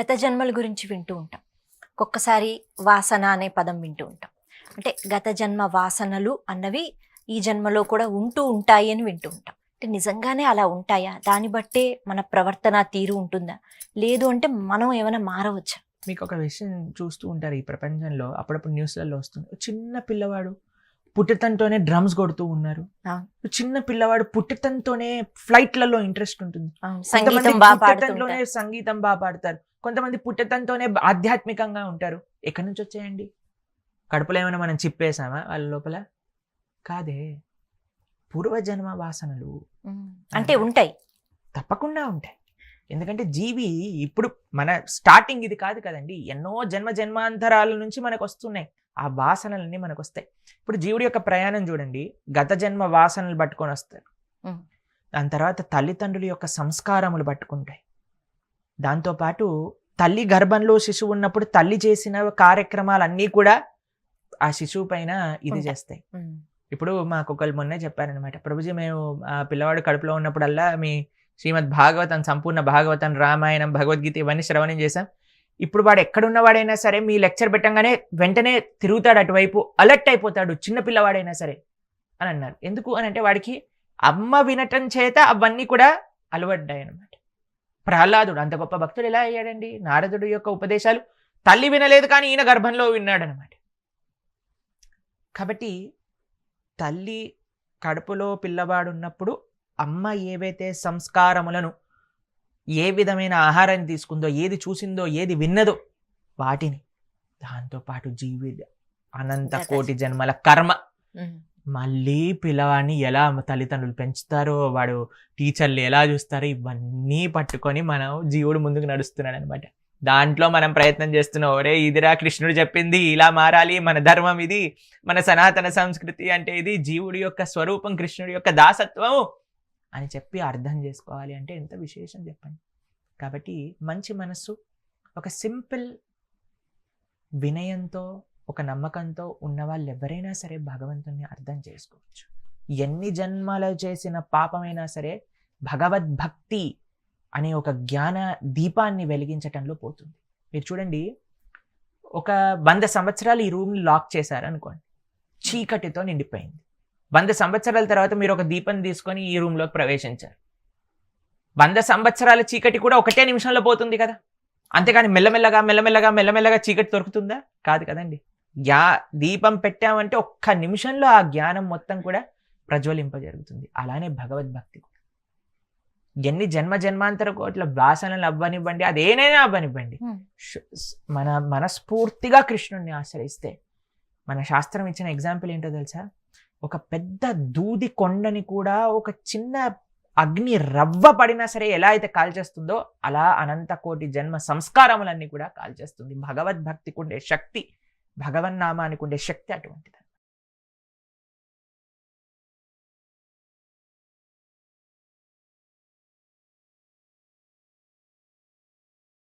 గత జన్మల గురించి వింటూ ఉంటాం. ఒక్కొక్కసారి వాసన అనే పదం వింటూ ఉంటాం. అంటే గత జన్మ వాసనలు అన్నవి ఈ జన్మలో కూడా ఉంటూ ఉంటాయి అని వింటూ ఉంటాం. అంటే నిజంగానే అలా ఉంటాయా? దాన్ని బట్టే మన ప్రవర్తన తీరు ఉంటుందా? లేదు అంటే మనం ఏమైనా మారవచ్చా? మీకు ఒక విషయం చూస్తూ ఉంటారు, ఈ ప్రపంచంలో అప్పుడప్పుడు న్యూస్లలో వస్తుంది, చిన్న పిల్లవాడు పుట్టతంతోనే డ్రమ్స్ కొడుతూ ఉన్నారు. చిన్న పిల్లవాడు పుట్టతంతోనే ఫ్లైట్లలో ఇంట్రెస్ట్ ఉంటుంది. సంగీతం పుట్టతంతోనే సంగీతం బాగా పాడతారు. కొంతమంది పుట్టతంతోనే ఆధ్యాత్మికంగా ఉంటారు. ఎక్కడి నుంచి వచ్చాయండి? కడుపులో ఏమైనా మనం చిప్పేసామా వాళ్ళ లోపల? కాదే, పూర్వజన్మ వాసనలు అంటే ఉంటాయి, తప్పకుండా ఉంటాయి. ఎందుకంటే జీవి ఇప్పుడు మన స్టార్టింగ్ ఇది కాదు కదండి, ఎన్నో జన్మాంతరాల నుంచి మనకు వస్తున్నాయి ఆ వాసనలన్నీ మనకు వస్తాయి. ఇప్పుడు జీవుడి యొక్క ప్రయాణం చూడండి, గత జన్మ వాసనలు పట్టుకొని వస్తారు. దాని తర్వాత తల్లిదండ్రుల యొక్క సంస్కారములు పట్టుకుంటాయి. దాంతోపాటు తల్లి గర్భంలో శిశువు ఉన్నప్పుడు తల్లి చేసిన కార్యక్రమాలన్నీ కూడా ఆ శిశువు పైన ఇది చేస్తాయి. ఇప్పుడు మాకు ఒకళ్ళు మొన్నే చెప్పారనమాట, ప్రభుజీ మేము ఆ పిల్లవాడు కడుపులో ఉన్నప్పుడల్లా మీ శ్రీమద్ భాగవతం, సంపూర్ణ భాగవతం, రామాయణం, భగవద్గీత ఇవన్నీ శ్రవణం చేశాం. ఇప్పుడు వాడు ఎక్కడున్నవాడైనా సరే మీ లెక్చర్ పెట్టంగానే వెంటనే తిరుగుతాడు అటువైపు, అలర్ట్ అయిపోతాడు, చిన్న పిల్లవాడైనా సరే అని అన్నారు. ఎందుకు అని అంటే వాడికి అమ్మ వినటం చేత అవన్నీ కూడా అలవడ్డాయి అనమాట. ప్రహ్లాదుడు అంత గొప్ప భక్తుడు ఎలా అయ్యాడండి? నారదుడు యొక్క ఉపదేశాలు తల్లి వినలేదు కానీ ఈయన గర్భంలో విన్నాడు అనమాట. కాబట్టి తల్లి కడుపులో పిల్లవాడు ఉన్నప్పుడు అమ్మ ఏవైతే సంస్కారములను, ఏ విధమైన ఆహారాన్ని తీసుకుందో, ఏది చూసిందో, ఏది విన్నదో వాటిని, దాంతోపాటు జీవి అనంత కోటి జన్మల కర్మ, మళ్ళీ పిల్లవాడిని ఎలా తల్లిదండ్రులు పెంచుతారో, వాడు టీచర్లు ఎలా చూస్తారో, ఇవన్నీ పట్టుకొని మనం జీవుడు ముందుకు నడుస్తున్నాడు అనమాట. దాంట్లో మనం ప్రయత్నం చేస్తున్నాం, ఒరే ఇదిరా కృష్ణుడు చెప్పింది, ఇలా మారాలి, మన ధర్మం ఇది, మన సనాతన సంస్కృతి అంటే ఇది, జీవుడి యొక్క స్వరూపం, కృష్ణుడి యొక్క దాసత్వం అని చెప్పి అర్థం చేసుకోవాలి అంటే ఎంత విశేషం చెప్పండి. కాబట్టి మంచి మనస్సు, ఒక సింపుల్ వినయంతో, ఒక నమ్మకంతో ఉన్న వాళ్ళు ఎవరైనా సరే భగవంతుని అర్థం చేసుకోవచ్చు. ఎన్ని జన్మలు చేసిన పాపమైనా సరే భగవద్భక్తి అనే ఒక జ్ఞాన దీపాన్ని వెలిగించటంలో పోతుంది. మీరు చూడండి, ఒక 100 సంవత్సరాలు ఈ రూమ్ని లాక్ చేశారు అనుకోండి, చీకటితో నిండిపోయింది. 100 సంవత్సరాల తర్వాత మీరు ఒక దీపం తీసుకొని ఈ రూమ్లోకి ప్రవేశించారు. 100 సంవత్సరాల చీకటి కూడా ఒకటే నిమిషంలో పోతుంది కదా. అంతేగాని మెల్లమెల్లగా చీకటి దొరుకుతుందా? కాదు కదండి. దీపం పెట్టామంటే ఒక్క నిమిషంలో ఆ జ్ఞానం మొత్తం కూడా ప్రజ్వలింపజరుగుతుంది. అలానే భగవద్భక్తి కూడా ఎన్ని జన్మాంతర కోట్ల వాసనలు అవ్వనివ్వండి, అదేనైనా అవ్వనివ్వండి, మన మనస్ఫూర్తిగా కృష్ణుడిని ఆశ్రయిస్తే, మన శాస్త్రం ఇచ్చిన ఎగ్జాంపుల్ ఏంటో తెలుసా? ఒక పెద్ద దూది కొండని కూడా ఒక చిన్న అగ్ని రవ్వ పడినా సరే ఎలా అయితే కాల్చేస్తుందో అలా అనంత కోటి జన్మ సంస్కారములన్నీ కూడా కాల్చేస్తుంది. భగవద్భక్తికి ఉండే శక్తి, భగవన్నామానికి ఉండే శక్తి అటువంటిది.